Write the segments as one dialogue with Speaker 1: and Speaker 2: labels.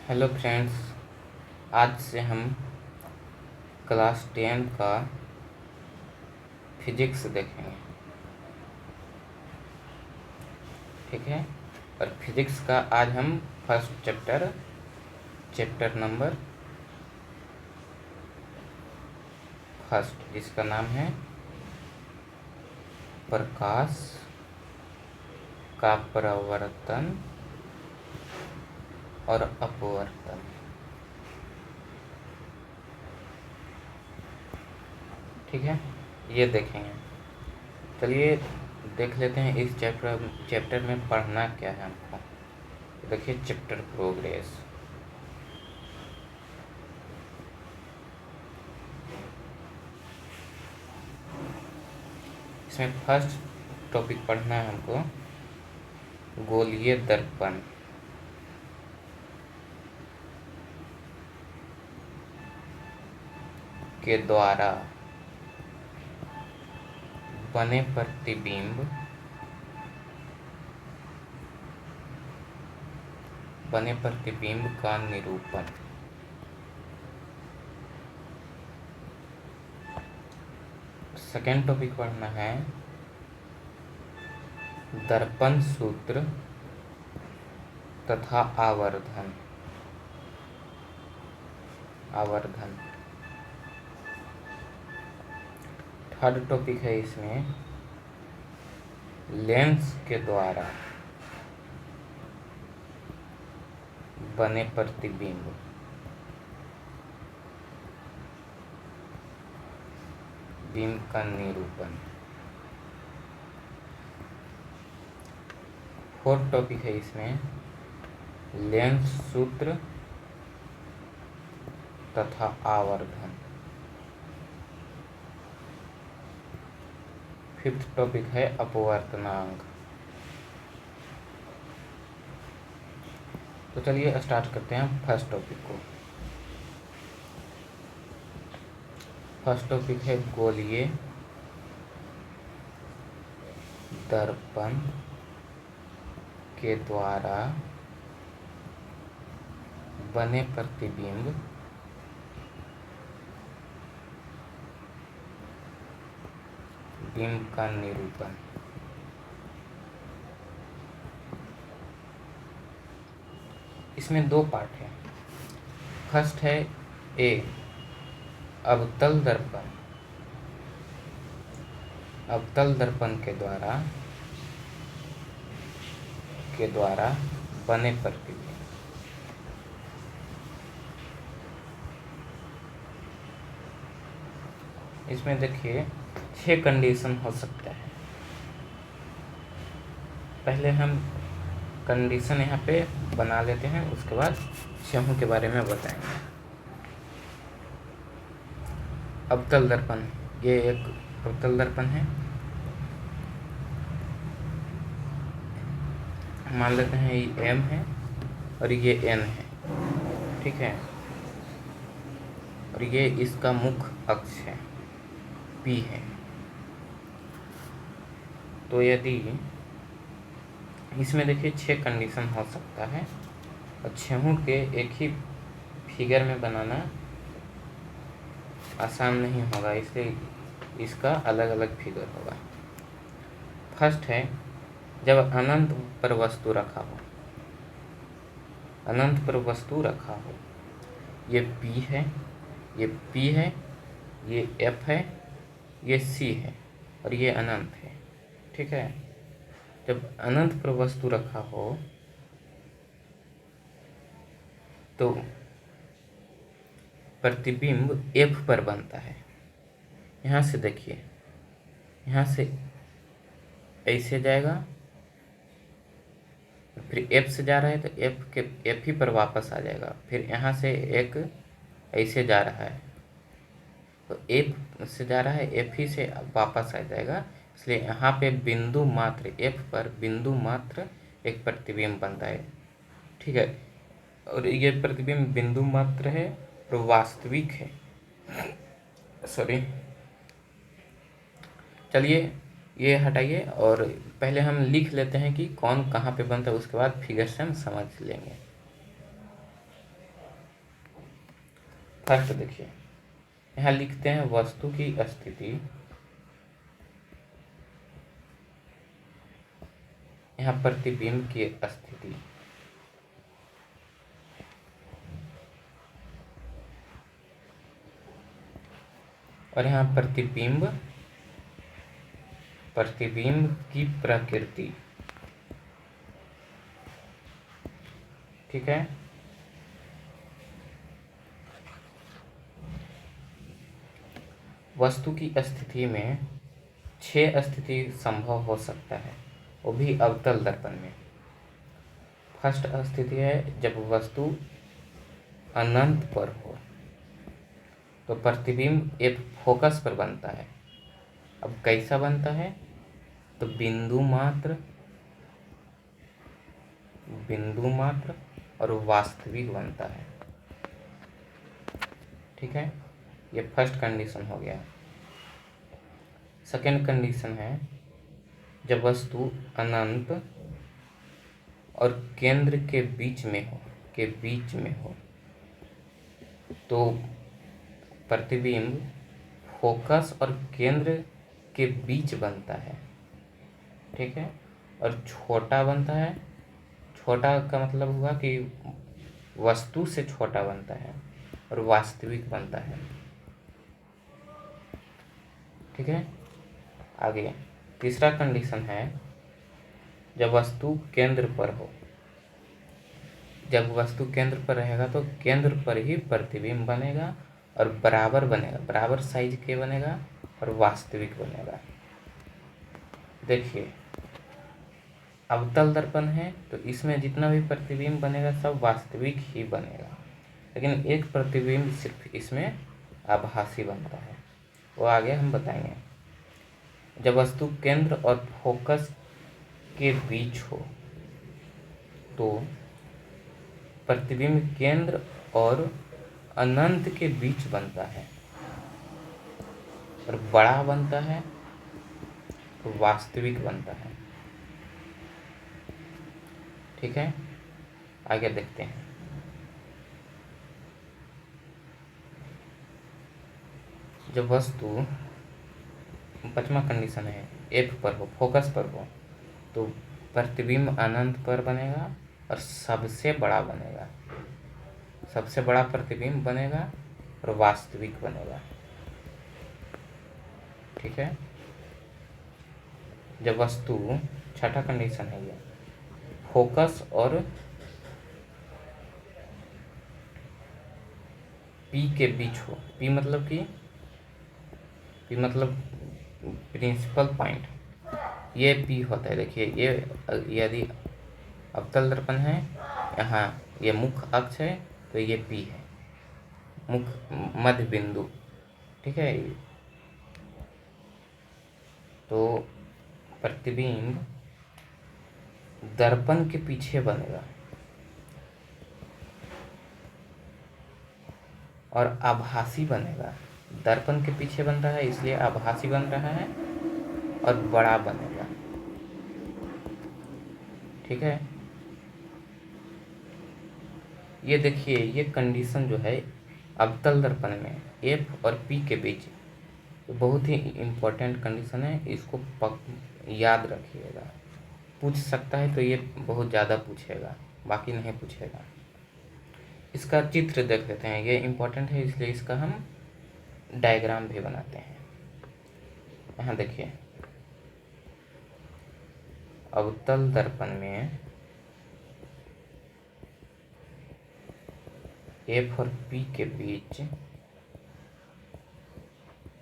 Speaker 1: Hello friends, आज से हम क्लास 10 का फिजिक्स देखेंगे। ठीक है। और फिजिक्स का आज हम फर्स्ट चैप्टर नंबर फर्स्ट, जिसका नाम है प्रकाश का प्रवर्तन और अपवर्तन। ठीक है, ये देखेंगे। चलिए देख लेते हैं इस चैप्टर में पढ़ना क्या है हमको। देखिए चैप्टर प्रोग्रेस। इसमें फर्स्ट टॉपिक पढ़ना है हमको, गोलीय दर्पण। के द्वारा बने प्रतिबिंब का निरूपण। सेकेंड टॉपिक पढ़ना है दर्पण सूत्र तथा आवर्धन। थर्ड टॉपिक है इसमें लेंस के द्वारा बने प्रतिबिंब। बिंब का निरूपण। फोर्थ टॉपिक है इसमें लेंस सूत्र तथा आवर्धन। फिफ्थ टॉपिक है अपवर्तनांक। तो चलिए स्टार्ट करते हैं फर्स्ट टॉपिक को। फर्स्ट टॉपिक है गोलीय दर्पण के द्वारा बने प्रतिबिंब बिंब का निरूपण। इसमें दो पार्ट है। फर्स्ट है ए अवतल दर्पण। अवतल दर्पण के द्वारा बने प्रतिबिंब। इसमें देखिए 6 कंडीशन हो सकता है। पहले हम कंडीशन यहाँ पे बना लेते हैं, उसके बाद छहों के बारे में बताएंगे। अवतल दर्पण, ये एक अवतल दर्पण है। मान लेते हैं ये M है और ये N है। ठीक है। और ये इसका मुख्य अक्ष है, P है। तो यदि इसमें देखिए 6 कंडीशन हो सकता है और छहों के एक ही फिगर में बनाना आसान नहीं होगा, इसलिए इसका अलग अलग फिगर होगा। फर्स्ट है जब अनंत पर वस्तु रखा हो। अनंत पर वस्तु रखा हो, ये P है, ये P है, ये F है, ये C है और ये अनंत है। ठीक है। जब अनंत पर वस्तु रखा हो तो प्रतिबिंब F पर बनता है। यहाँ से देखिए, यहाँ से ऐसे जाएगा, फिर F से जा रहा है तो F ही पर वापस आ जाएगा। फिर यहाँ से एक ऐसे जा रहा है तो F से जा रहा है, F ही से वापस आ जाएगा। इसलिए यहाँ पे बिंदु मात्र F पर बिंदु मात्र एक प्रतिबिंब बनता है। ठीक है। और ये प्रतिबिंब बिंदु मात्र है और वास्तविक है। सॉरी, चलिए ये हटाइए और पहले हम लिख लेते हैं कि कौन कहाँ पे बनता है, उसके बाद फिगर से हम समझ लेंगे। फर्स्ट देखिए, यहाँ लिखते हैं वस्तु की स्थिति, यहाँ प्रतिबिंब की स्थिति, और यहाँ प्रतिबिंब की प्रकृति। ठीक है, वस्तु की स्थिति में 6 स्थिति संभव हो सकता है, वो भी अवतल दर्पण में। फर्स्ट स्थिति है जब वस्तु अनंत पर हो, तो प्रतिबिंब एक फोकस पर बनता है। अब कैसा बनता है, तो बिंदु मात्र और वास्तविक बनता है। ठीक है, ये फर्स्ट कंडीशन हो गया। सेकेंड कंडीशन है जब वस्तु अनंत और केंद्र के बीच में हो तो प्रतिबिंब फोकस और केंद्र के बीच बनता है। ठीक है, और छोटा बनता है। छोटा का मतलब हुआ कि वस्तु से छोटा बनता है और वास्तविक बनता है। ठीक है, आगे तीसरा कंडीशन है जब वस्तु केंद्र पर हो। जब वस्तु केंद्र पर रहेगा तो केंद्र पर ही प्रतिबिंब बनेगा और बराबर बनेगा, बराबर साइज के बनेगा और वास्तविक बनेगा। देखिए, अवतल दर्पण है तो इसमें जितना भी प्रतिबिंब बनेगा सब वास्तविक ही बनेगा, लेकिन एक प्रतिबिंब सिर्फ इसमें आभासी बनता है, वो आगे हम बताएंगे। जब वस्तु केंद्र और फोकस के बीच हो तो प्रतिबिंब केंद्र और अनंत के बीच बनता है और बड़ा बनता है, तो वास्तविक बनता है। ठीक है, आगे देखते हैं। जब वस्तु, पांचवा कंडीशन है, एफ पर हो, फोकस पर हो, तो प्रतिबिंब अनंत पर बनेगा और सबसे बड़ा बनेगा, सबसे बड़ा प्रतिबिंब बनेगा और वास्तविक बनेगा। ठीक है, जब वस्तु, छठा कंडीशन है ये, फोकस और पी के बीच हो। पी मतलब प्रिंसिपल पॉइंट, ये पी होता है। देखिए, ये यदि अवतल दर्पण है, यहाँ ये मुख्य अक्ष है तो ये पी है, मुख्य मध्य बिंदु। ठीक है, तो प्रतिबिंब दर्पण के पीछे बनेगा और आभासी बनेगा। दर्पण के पीछे बन रहा है इसलिए आभासी बन रहा है और बड़ा बनेगा। ठीक है, ये देखिए, ये कंडीशन जो है अवतल दर्पण में एफ और पी के बीच, तो बहुत ही इम्पोर्टेंट कंडीशन है, इसको याद रखिएगा। पूछ सकता है तो ये बहुत ज़्यादा पूछेगा, बाकी नहीं पूछेगा। इसका चित्र देख लेते हैं, ये इम्पोर्टेंट है इसलिए इसका हम डायग्राम भी बनाते हैं। यहाँ देखिए, अवतल दर्पण में एफ और पी के बीच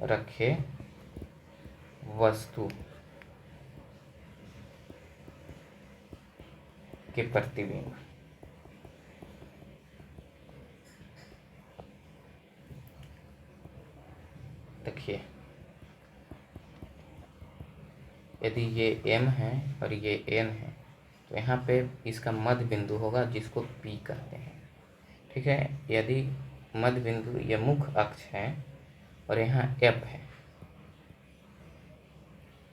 Speaker 1: रखे वस्तु के प्रतिबिंब, देखिए, यदि ये M है और ये N है तो यहाँ पे इसका मध्य बिंदु होगा जिसको P कहते हैं। ठीक है, यदि मध्य बिंदु ये मुख्य अक्ष है और यहाँ F है।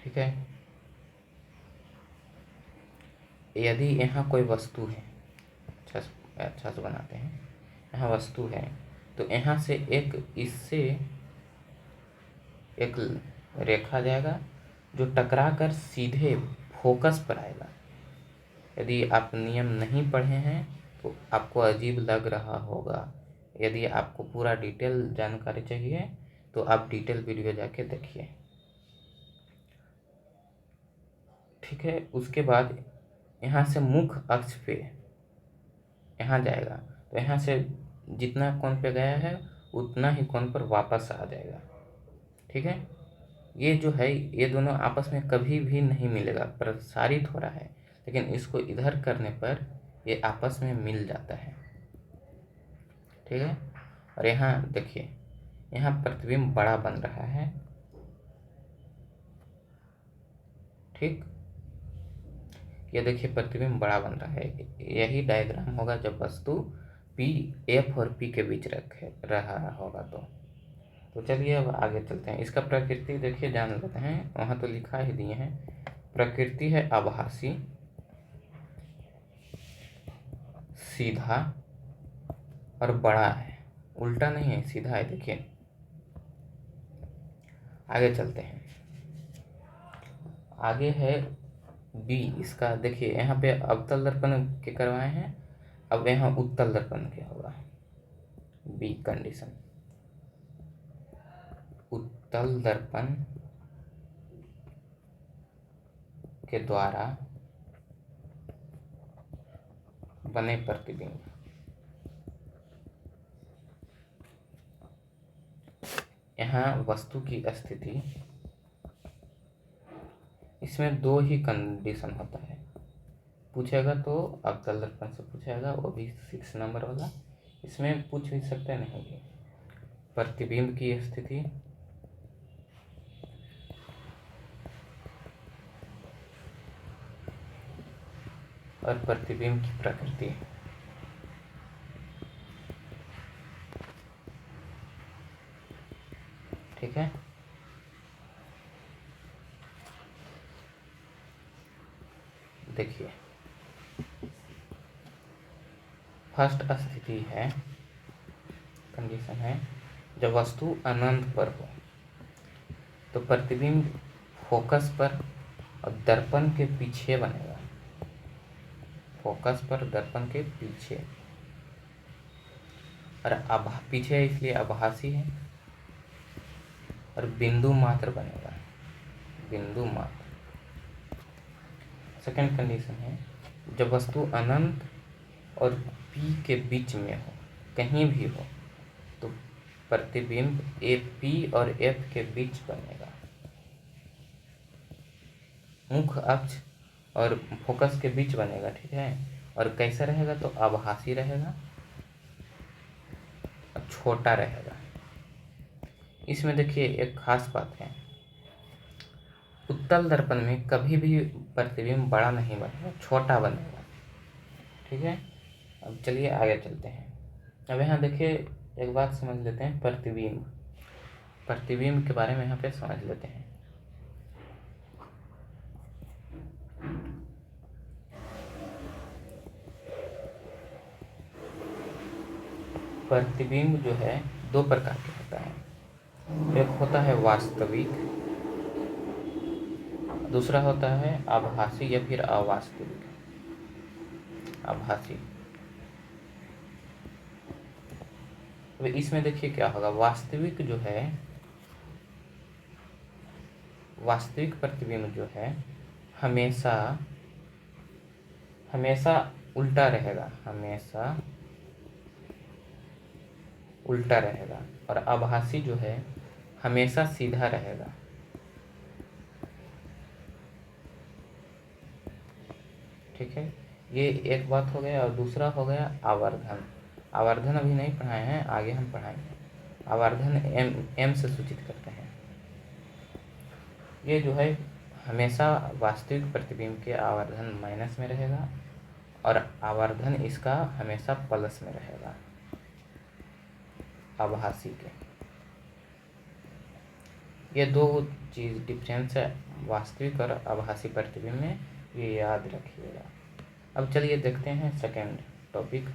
Speaker 1: ठीक है, यदि यहाँ कोई वस्तु है, अच्छा से बनाते हैं, यहाँ वस्तु है तो यहाँ से एक इससे एक रेखा जाएगा जो टकरा कर सीधे फोकस पर आएगा। यदि आप नियम नहीं पढ़े हैं तो आपको अजीब लग रहा होगा। यदि आपको पूरा डिटेल जानकारी चाहिए तो आप डिटेल वीडियो जाके देखिए, ठीक है। उसके बाद यहाँ से मुख्य अक्ष पे यहाँ जाएगा, तो यहाँ से जितना कोण पे गया है उतना ही कोण पर वापस आ जाएगा, ठीक है। ये जो है ये दोनों आपस में कभी भी नहीं मिलेगा, प्रसारित हो रहा है, लेकिन इसको इधर करने पर ये आपस में मिल जाता है, ठीक है। और यहाँ देखिए, यहाँ प्रतिबिंब बड़ा बन रहा है, ठीक। ये देखिए प्रतिबिंब बड़ा बन रहा है। यही डायग्राम होगा जब वस्तु पी एफ और पी के बीच रहा होगा तो चलिए अब आगे चलते हैं। इसका प्रकृति देखिए जान लेते हैं, वहाँ तो लिखा ही दिए हैं। प्रकृति है आभासी, सीधा और बड़ा है, उल्टा नहीं है, सीधा है। देखिए आगे चलते हैं। आगे है बी। इसका देखिए यहाँ पे अवतल दर्पण के करवाए हैं, अब यहाँ उत्तल दर्पण के होगा। बी कंडीशन, उत्तल दर्पण के द्वारा बने प्रतिबिंब। यहाँ वस्तु की स्थिति, इसमें दो ही कंडीशन होता है, पूछेगा तो अवतल दर्पण से पूछेगा, वो भी 6 नंबर वाला। इसमें पूछ भी सकते नहीं कि प्रतिबिंब की स्थिति और प्रतिबिंब की प्रकृति। ठीक है, देखिए फर्स्ट स्थिति है, कंडीशन है, जब वस्तु अनंत पर हो तो प्रतिबिंब फोकस पर और दर्पण के पीछे बनेगा। फोकस पर दर्पण के पीछे, और पीछे इसलिए आभासी है, और बिंदु मात्र बनेगा, बिंदु मात्र। सेकंड कंडीशन है, जब वस्तु अनंत और पी के बीच में हो, कहीं भी हो, तो प्रतिबिंब ए पी और एफ के बीच बनेगा। मुख्य अक्ष और फोकस के बीच बनेगा, ठीक है। और कैसा रहेगा तो आभासी रहेगा और छोटा रहेगा। इसमें देखिए एक खास बात है, उत्तल दर्पण में कभी भी प्रतिबिंब बड़ा नहीं बनेगा, छोटा बनेगा, ठीक है। अब चलिए आगे चलते हैं। अब यहाँ देखिए एक बात समझ लेते हैं, प्रतिबिंब, प्रतिबिंब के बारे में यहाँ पे समझ लेते हैं। प्रतिबिंब जो है दो प्रकार के होता है, एक होता है वास्तविक, दूसरा होता है आभासी या फिर अवास्तविक। आभासी, तो इसमें देखिए क्या होगा, वास्तविक जो है, वास्तविक प्रतिबिंब जो है हमेशा हमेशा उल्टा रहेगा, हमेशा उल्टा रहेगा, और आभासी जो है हमेशा सीधा रहेगा। ठीक है, ये एक बात हो गया। और दूसरा हो गया आवर्धन। आवर्धन अभी नहीं पढ़ाए हैं, आगे हम पढ़ाएंगे। आवर्धन एम से सूचित करते हैं। ये जो है हमेशा वास्तविक प्रतिबिंब के आवर्धन माइनस में रहेगा, और आवर्धन इसका हमेशा प्लस में रहेगा, आभासी के। ये दो चीज़ डिफरेंस है वास्तविक और आभासी प्रतिबिंब में, ये याद रखिएगा। अब चलिए देखते हैं सेकेंड टॉपिक,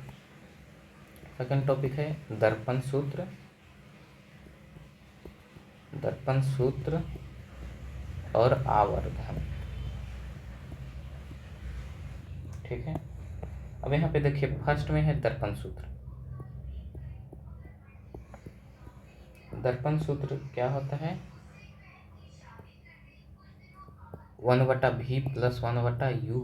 Speaker 1: सेकंड टॉपिक है दर्पण सूत्र। दर्पण सूत्र और आवर्धन। ठीक है, अब यहाँ पे देखिए फर्स्ट में है दर्पण सूत्र। दर्पण सूत्र क्या होता है, 1/v प्लस 1/u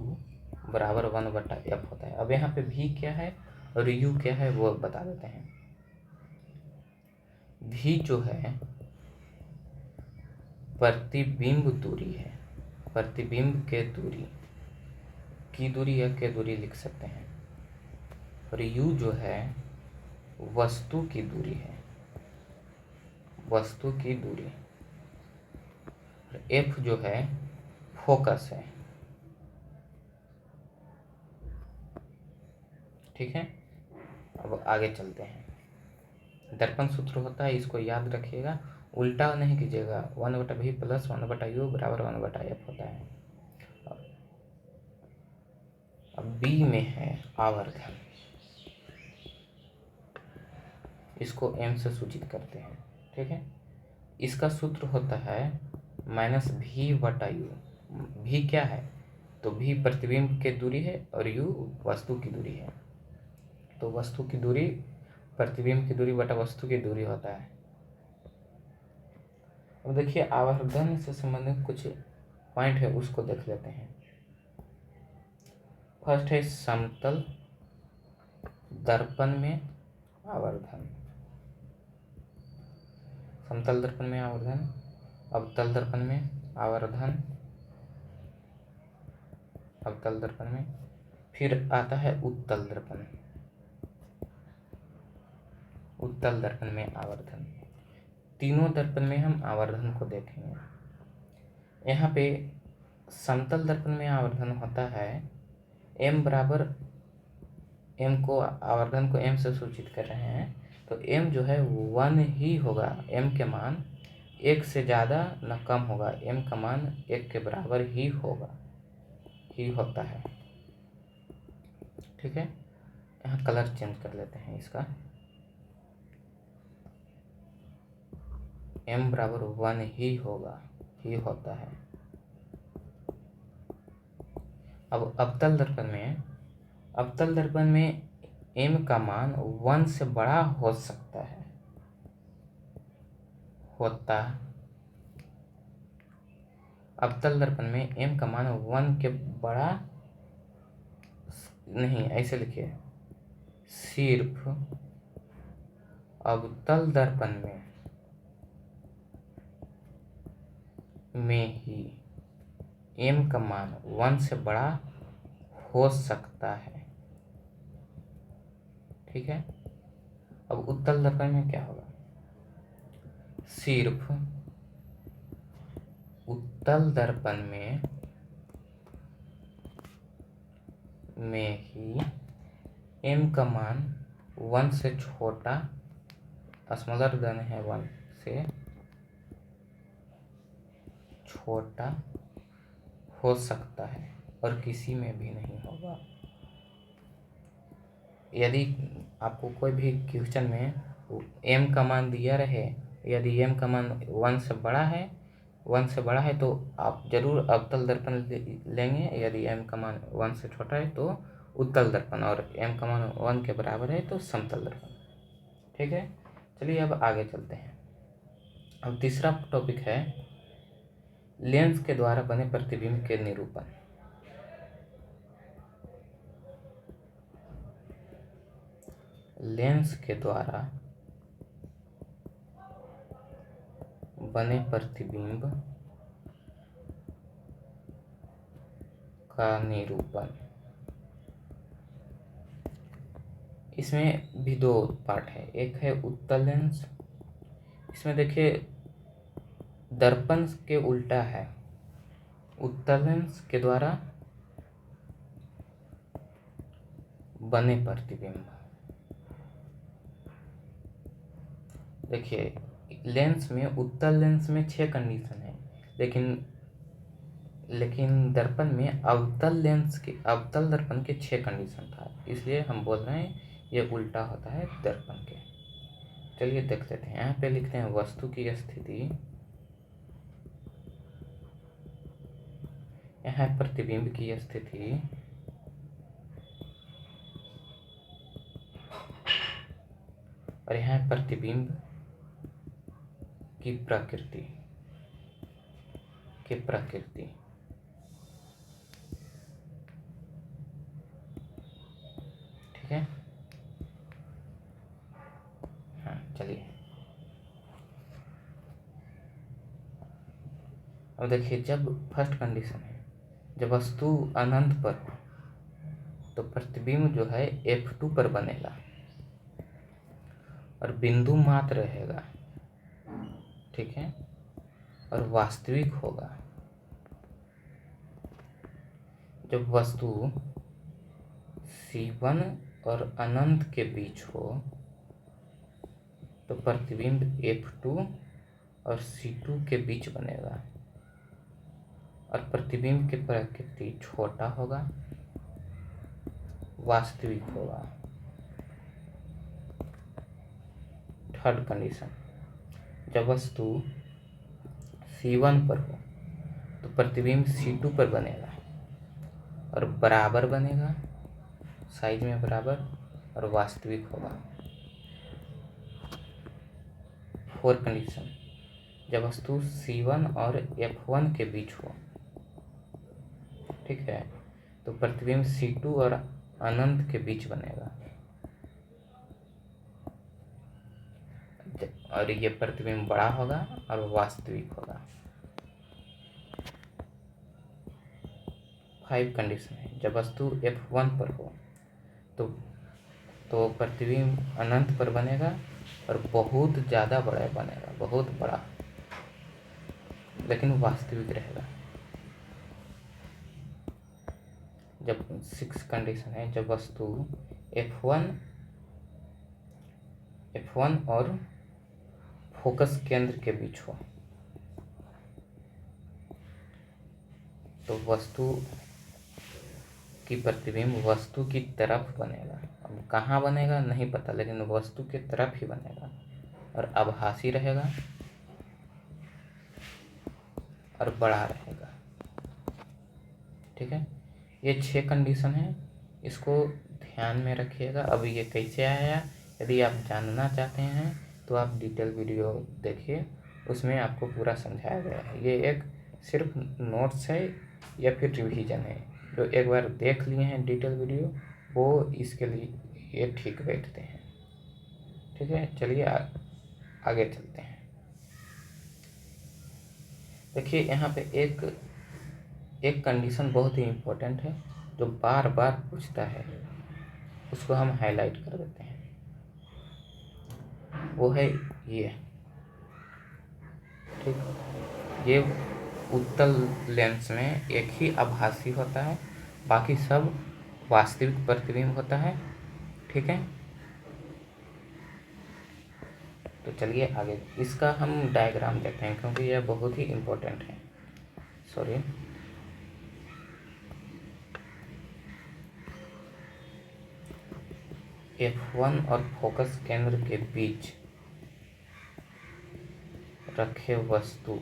Speaker 1: बराबर 1/f होता है। अब यहाँ पे v क्या है और u क्या है वो बता देते हैं। v जो है प्रतिबिंब दूरी है, प्रतिबिंब के दूरी की दूरी या के दूरी लिख सकते हैं। और u जो है वस्तु की दूरी है, वस्तु की दूरी। f जो है फोकस है। ठीक है, अब आगे चलते हैं। दर्पण सूत्र होता है, इसको याद रखिएगा, उल्टा नहीं कीजिएगा। 1/v प्लस 1/u बराबर 1/f होता है। अब b में है आवर्धन, इसको m से सूचित करते हैं। ठीक है, इसका सूत्र होता है -v/u। v क्या है, तो v प्रतिबिंब के दूरी है और u वस्तु की दूरी है। तो वस्तु की दूरी प्रतिबिंब की दूरी बटा वस्तु की दूरी होता है। अब देखिए आवर्धन से संबंधित कुछ पॉइंट है, उसको देख लेते हैं। फर्स्ट है समतल दर्पण में आवर्धन। समतल दर्पण में आवर्धन, अवतल दर्पण में आवर्धन, अवतल दर्पण में, फिर आता है उत्तल दर्पण, उत्तल दर्पण में आवर्धन। तीनों दर्पण में हम आवर्धन को देखेंगे। यहाँ पे समतल दर्पण में आवर्धन होता है m बराबर, m को आवर्धन को m से सूचित कर रहे हैं, तो m जो है 1 ही होगा। m के मान 1 से ज़्यादा न कम होगा, m का मान 1 के बराबर ही होगा, ही होता है। ठीक है, यहाँ कलर चेंज कर लेते हैं इसका। m बराबर 1 ही होगा, ही होता है। अब अवतल दर्पण में, अवतल दर्पण में m का मान 1 से बड़ा हो सकता है, होता। अवतल दर्पण में m का मान 1 के बड़ा नहीं, ऐसे लिखिए, सिर्फ अवतल दर्पण में ही m का मान 1 से बड़ा हो सकता है। ठीक है, अब उत्तल दर्पण में क्या होगा, सिर्फ उत्तल दर्पण में ही m का मान 1 से छोटा, स्मॉलर देन है 1 से छोटा हो सकता है और किसी में भी नहीं होगा। यदि आपको कोई भी क्वेश्चन में m का मान दिया रहे, यदि m का मान 1 से बड़ा है, 1 से बड़ा है तो आप जरूर अवतल दर्पण लेंगे। यदि m का मान 1 से छोटा है तो उत्तल दर्पण, और m का मान 1 के बराबर है तो समतल दर्पण। ठीक है, चलिए अब आगे चलते हैं। अब तीसरा टॉपिक है लेंस के द्वारा बने प्रतिबिंब के निरूपण। लेंस के द्वारा बने प्रतिबिंब का निरूपण। इसमें भी दो पार्ट है, एक है उत्तल लेंस। इसमें देखिए दर्पण के उल्टा है, उत्तल लेंस के द्वारा बने प्रतिबिंब। देखिए लेंस में, उत्तल लेंस में 6 कंडीशन है, लेकिन दर्पण में अवतल लेंस के, अवतल दर्पण के 6 कंडीशन था। इसलिए हम बोल रहे हैं ये उल्टा होता है दर्पण के। चलिए देख लेते हैं। यहाँ पे लिखते हैं वस्तु की स्थिति, यहाँ प्रतिबिंब की स्थिति, और यहाँ प्रतिबिंब की प्रकृति ठीक है। हाँ चलिए, अब देखिए, जब फर्स्ट कंडीशन है, जब वस्तु अनंत पर हो तो प्रतिबिंब जो है F2 पर बनेगा और बिंदु मात्र रहेगा, ठीक है, और वास्तविक होगा। जब वस्तु C1 और अनंत के बीच हो तो प्रतिबिंब F2 और C2 के बीच बनेगा और प्रतिबिंब की प्रकृति छोटा होगा, वास्तविक होगा। थर्ड कंडीशन, जब वस्तु C1 पर हो तो प्रतिबिंब C2 पर बनेगा और बराबर बनेगा, साइज में बराबर, और वास्तविक होगा। फोर्थ कंडीशन, जब वस्तु C1 और F1 के बीच हो, ठीक है, तो प्रतिबिंब C2 और अनंत के बीच बनेगा और ये प्रतिबिंब बड़ा होगा और वास्तविक होगा। 5 कंडीशन है, जब वस्तु F1 पर हो तो प्रतिबिंब अनंत पर बनेगा और बहुत ज़्यादा बड़ा बनेगा, बहुत बड़ा, लेकिन वास्तविक रहेगा। जब 6 कंडीशन है, जब वस्तु F1 और फोकस केंद्र के बीच हो तो वस्तु की प्रतिबिंब वस्तु की तरफ बनेगा। अब कहाँ बनेगा नहीं पता, लेकिन वस्तु की तरफ ही बनेगा और आभासी रहेगा और बड़ा रहेगा, ठीक है। ये 6 कंडीशन है, इसको ध्यान में रखिएगा। अब ये कैसे आया, यदि आप जानना चाहते हैं तो आप डिटेल वीडियो देखिए, उसमें आपको पूरा समझाया गया है। ये एक सिर्फ नोट्स है या फिर रिवीजन है, जो एक बार देख लिए हैं डिटेल वीडियो वो इसके लिए ये ठीक बैठते हैं, ठीक है। चलिए आगे चलते हैं। देखिए, यहाँ पे एक कंडीशन बहुत ही इम्पोर्टेंट है जो बार बार पूछता है, उसको हम हाईलाइट कर देते हैं। वो है ये, ठीक। ये उत्तल लेंस में एक ही आभासी होता है, बाकी सब वास्तविक प्रतिबिंब होता है, ठीक है। तो चलिए आगे, इसका हम डायग्राम देखते हैं क्योंकि यह बहुत ही इम्पोर्टेंट है। सॉरी, F1 और फोकस केंद्र के बीच रखे वस्तु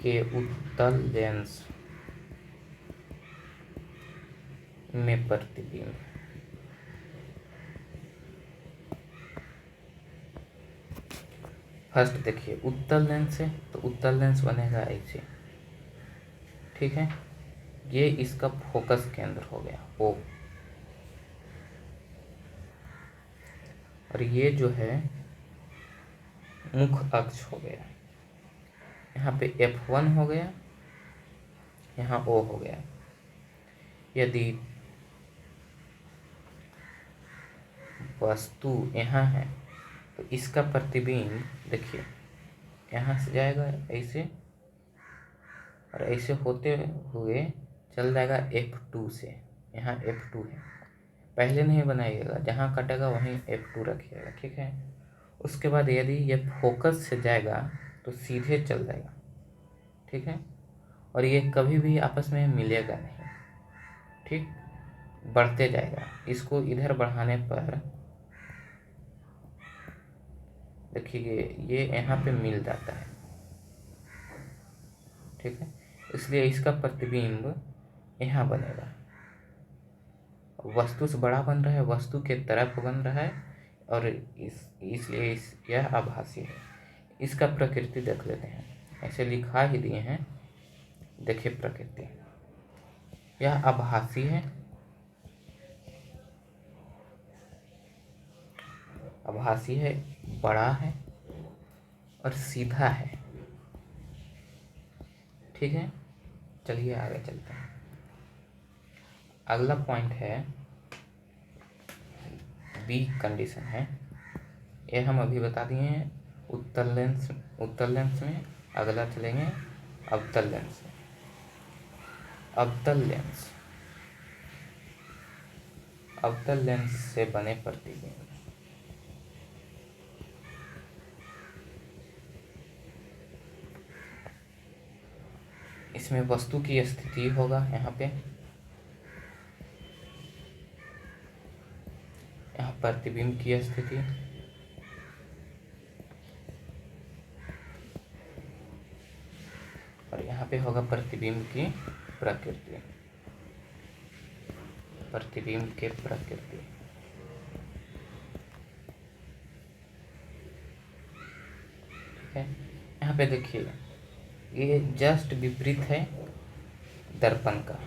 Speaker 1: के उत्तल लेंस में प्रतिबिंब फर्स्ट देखिए, उत्तल लेंस है तो उत्तल लेंस बनेगा ऐसे, ठीक है। ये इसका फोकस केंद्र हो गया O, और ये जो है मुख्य अक्ष हो गया। यहाँ पे F1 हो गया, यहाँ O हो गया। यदि वस्तु यहाँ है तो इसका प्रतिबिंब देखिए यहाँ से जाएगा ऐसे और ऐसे होते हुए चल जाएगा F2 से। यहाँ F2 है, पहले नहीं बनाइएगा, जहाँ कटेगा वहीं F2 रखिएगा, ठीक है। उसके बाद यदि ये फोकस से जाएगा तो सीधे चल जाएगा, ठीक है, और ये कभी भी आपस में मिलेगा नहीं, ठीक। बढ़ते जाएगा। इसको इधर बढ़ाने पर देखिए ये यहाँ पे मिल जाता है, ठीक है। इसलिए इसका प्रतिबिंब यहाँ बनेगा। वस्तु से बड़ा बन रहा है, वस्तु के तरफ बन रहा है, और इसलिए यह आभासी है। इसका प्रकृति देख लेते हैं, ऐसे लिखा ही दिए हैं, देखिए प्रकृति। यह आभासी है, आभासी है, बड़ा है और सीधा है, ठीक है। चलिए आगे चलते हैं। अगला पॉइंट है बी कंडीशन है, ये हम अभी बता दिए हैं। उत्तल लेंस में अगला चलेंगे अवतल लेंस में। अवतल लेंस से बने प्रतिबिंब, इसमें वस्तु की स्थिति होगा, यहाँ प्रतिबिंब की स्थिति, और यहाँ पे होगा प्रतिबिंब की प्रकृति, प्रतिबिंब के प्रकृति, ठीक है। यहाँ पे देखिए ये जस्ट विपरीत है दर्पण का।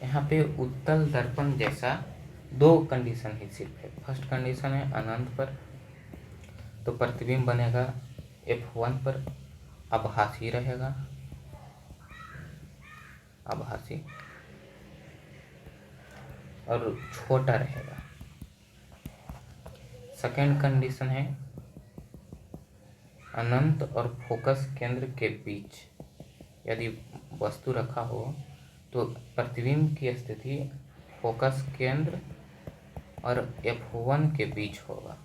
Speaker 1: यहाँ पे उत्तल दर्पण जैसा दो कंडीशन ही सिर्फ है। फर्स्ट कंडीशन है अनंत पर, तो प्रतिबिंब बनेगा F1 पर, आभासी रहेगा, आभासी और छोटा रहेगा। सेकेंड कंडीशन है अनंत और फोकस केंद्र के बीच यदि वस्तु रखा हो तो प्रतिबिंब की स्थिति फोकस केंद्र और F1 के बीच होगा,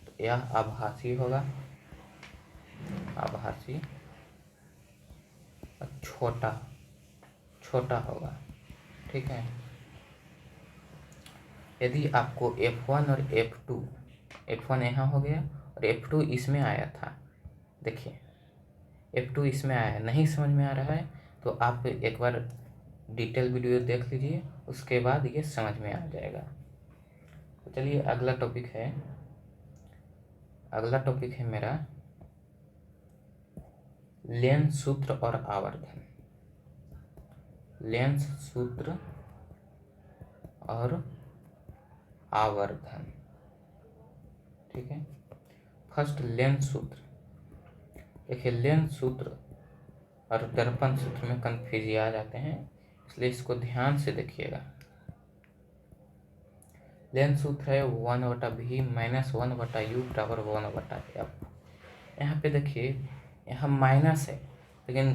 Speaker 1: तो यह आभासी होगा, आभासी और छोटा होगा, ठीक है। यदि आपको F1 और F2, F1 यहाँ हो गया और F2 इसमें आया था, देखिए F2 इसमें आया है, नहीं समझ में आ रहा है तो आप एक बार डिटेल वीडियो देख लीजिए, उसके बाद ये समझ में आ जाएगा। तो चलिए अगला टॉपिक है मेरा लेंस सूत्र और आवर्धन। लेंस सूत्र और आवर्धन, ठीक है। फर्स्ट लेंस सूत्र, देखिए लेंस सूत्र और दर्पण सूत्र में कन्फ्यूज आ जाते हैं, इसलिए इसको ध्यान से देखिएगा। लेंस सूत्र है 1/v - 1/u बराबर 1/f। यहाँ पे देखिए यहाँ माइनस है, लेकिन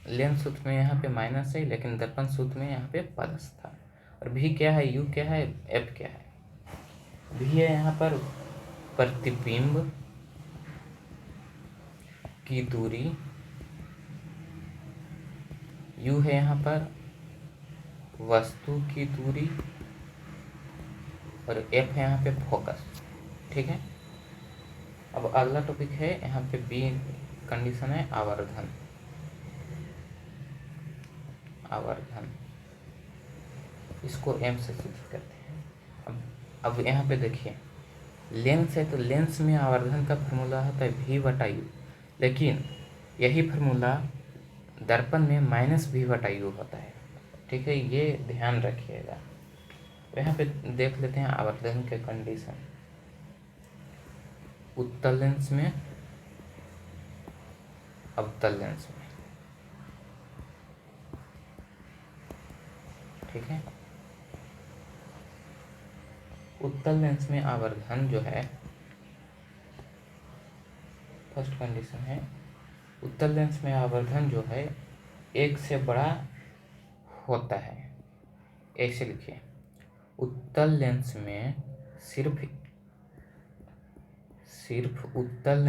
Speaker 1: लेंस सूत्र में यहाँ पे माइनस है, लेकिन दर्पण सूत्र में यहाँ पे प्लस था। और v क्या है, u क्या है, f क्या है। v है यहाँ पर प्रतिबिंब की दूरी, u है यहाँ पर वस्तु की दूरी, और f है यहाँ पे फोकस, ठीक है। अब अगला टॉपिक है यहाँ पे बी कंडीशन है आवर्धन। इसको m से सूचित करते हैं। अब यहाँ पे देखिए लेंस है, तो लेंस में आवर्धन का फॉर्मूला होता है v/u, लेकिन यही फॉर्मूला दर्पण में -v/u होता है, ठीक है, ये ध्यान रखिएगा। यहाँ पे देख लेते हैं आवर्धन के कंडीशन। उत्तल लेंस में, अवतल लेंस में, ठीक है। उत्तल लेंस में आवर्धन जो है, फर्स्ट कंडीशन है उत्तल लेंस में आवर्धन जो है एक से बड़ा होता है। ऐसे लिखिए, उत्तल लेंस में सिर्फ उत्तल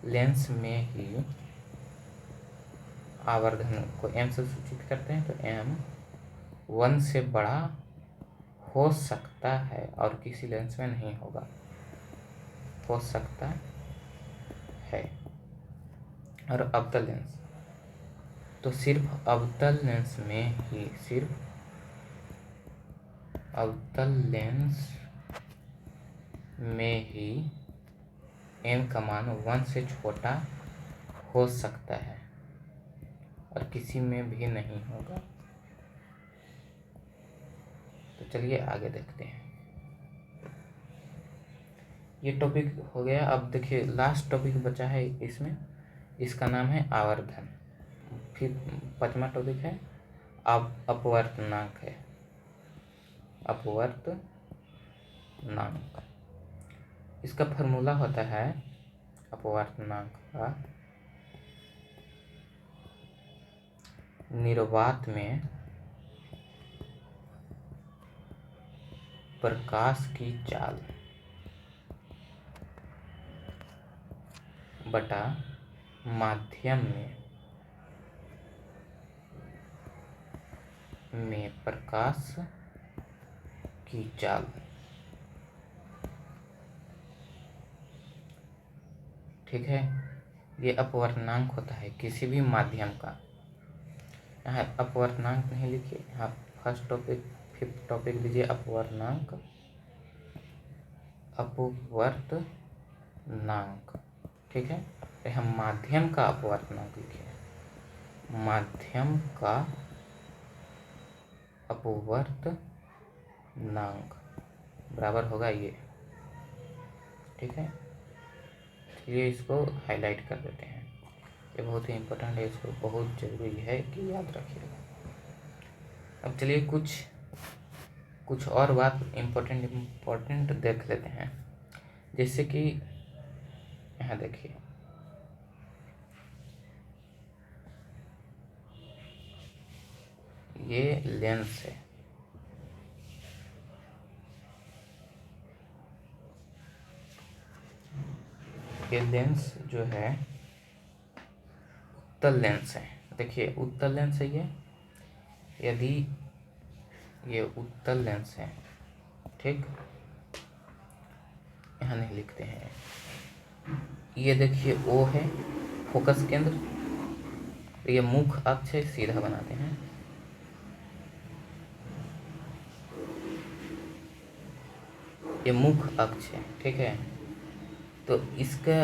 Speaker 1: लेंस में ही आवर्धन को m से सूचित करते हैं, तो m 1 से बड़ा हो सकता है और किसी लेंस में नहीं होगा, हो सकता है। और अवतल लेंस, तो सिर्फ अवतल लेंस में ही, सिर्फ अवतल लेंस में ही m का मान 1 से छोटा हो सकता है और किसी में भी नहीं होगा। तो चलिए आगे देखते हैं। ये टॉपिक हो गया। अब देखिए लास्ट टॉपिक बचा है इसमें, इसका नाम है आवर्धन। फिर 5वां टॉपिक है अपवर्तनांक है, अपवर्तनांक। इसका फॉर्मूला होता है अपवर्तनांक का, निर्वात में प्रकाश की चाल बटा माध्यम में प्रकाश की चाल। ठीक है, ये अपवर्तनांक होता है किसी भी माध्यम का। यहाँ अपवर्तनांक नहीं लिखिए, यहाँ फर्स्ट टॉपिक 5th टॉपिक लीजिए अपवर्तनांक, अपवर्तनांक। ठीक है, तो हम माध्यम का अपवर्तनांक लिखे, माध्यम का अपवर्तनांक बराबर होगा ये। ठीक है, चलिए इसको हाईलाइट कर देते हैं, ये बहुत ही इम्पोर्टेंट है, इसको बहुत ज़रूरी है कि याद रखिएगा। अब चलिए कुछ और बात इम्पोर्टेंट देख लेते हैं। जैसे कि यहाँ देखिए, ये लेंस है, ये लेंस जो है उत्तल लेंस है। देखिए उत्तल लेंस है ये, यदि ये उत्तल लेंस है, ठीक, यहाँ नहीं लिखते हैं, ये देखिए O है फोकस केंद्र, ये मुख्य अक्ष है, सीधा बनाते हैं। ये मुख्य अक्ष है, ठीक है। तो इसका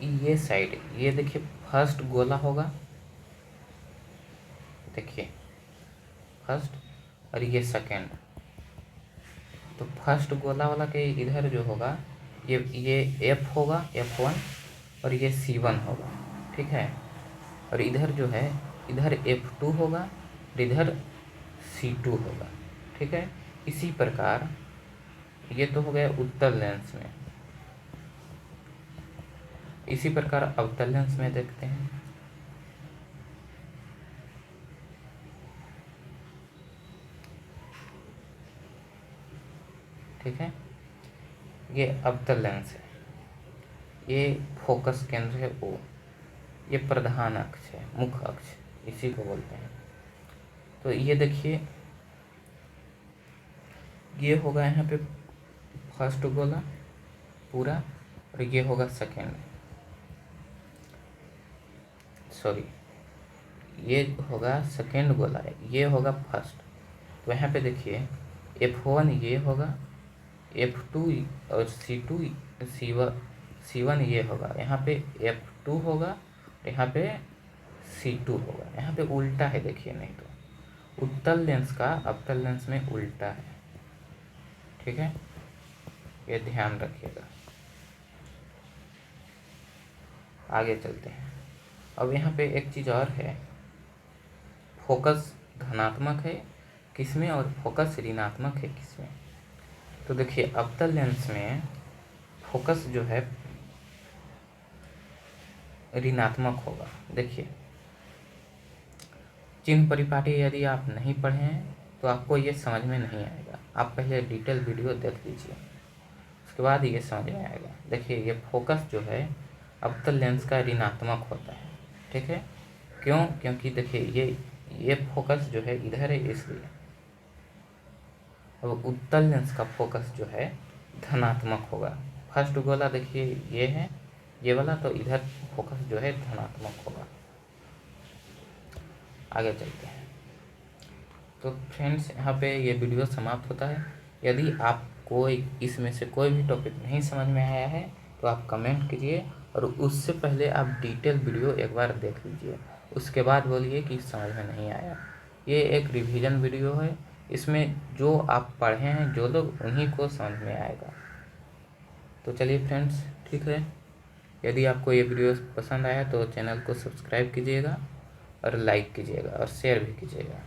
Speaker 1: ये साइड, ये देखिए फर्स्ट गोला होगा, देखिए फर्स्ट, और ये सेकेंड। तो फर्स्ट गोला वाला के इधर जो होगा ये F होगा, F1, और ये C1 होगा, ठीक है। और इधर जो है, इधर F2 होगा और इधर C2 होगा, ठीक है। इसी प्रकार ये तो हो गया उत्तल लेंस में। इसी प्रकार अवतल लेंस में देखते हैं। ठीक है, ये अवतल लेंस है, ये फोकस केंद्र है O, ये प्रधान अक्ष है, मुख्य अक्ष, इसी को बोलते हैं। तो ये देखिए, ये होगा यहाँ पे फर्स्ट गोला पूरा, और ये होगा सेकेंड, सॉरी ये होगा सेकेंड गोला है, ये होगा फर्स्ट। तो यहाँ पे देखिए F1 ये होगा, F2 और C1 ये होगा, यहाँ पे F2 होगा, यहाँ पे C2 होगा, यहाँ पे उल्टा है, देखिए नहीं तो उत्तल लेंस का अवतल लेंस में उल्टा है, ठीक है, ये ध्यान रखिएगा। आगे चलते हैं। अब यहाँ पे एक चीज़ और है, फोकस धनात्मक है किसमें और फोकस ऋणात्मक है किसमें। तो देखिए अवतल लेंस में फोकस जो है ऋणात्मक होगा। देखिए चिन्ह परिपाटी यदि आप नहीं पढ़े हैं तो आपको ये समझ में नहीं आएगा, आप पहले डिटेल वीडियो देख लीजिए, उसके बाद ये समझ में आएगा। देखिए ये फोकस जो है अवतल लेंस का ऋणात्मक होता है, ठीक है। क्यों? क्योंकि देखिए ये फोकस जो है इधर है इसलिए। अब उत्तल लेंस का फोकस जो है धनात्मक होगा। फर्स्ट गोला देखिए ये है, ये वाला, तो इधर फोकस जो है धनात्मक होगा। आगे चलते हैं। तो फ्रेंड्स यहाँ पे ये वीडियो समाप्त होता है। यदि आपको इसमें से कोई भी टॉपिक नहीं समझ में आया है तो आप कमेंट कीजिए, और उससे पहले आप डिटेल वीडियो एक बार देख लीजिए, उसके बाद बोलिए कि समझ में नहीं आया। ये एक रिवीजन वीडियो है, इसमें जो आप पढ़े हैं जो लोग, उन्हीं को समझ में आएगा। तो चलिए फ्रेंड्स, ठीक है। यदि आपको ये वीडियो पसंद आया तो चैनल को सब्सक्राइब कीजिएगा और लाइक कीजिएगा और शेयर भी कीजिएगा।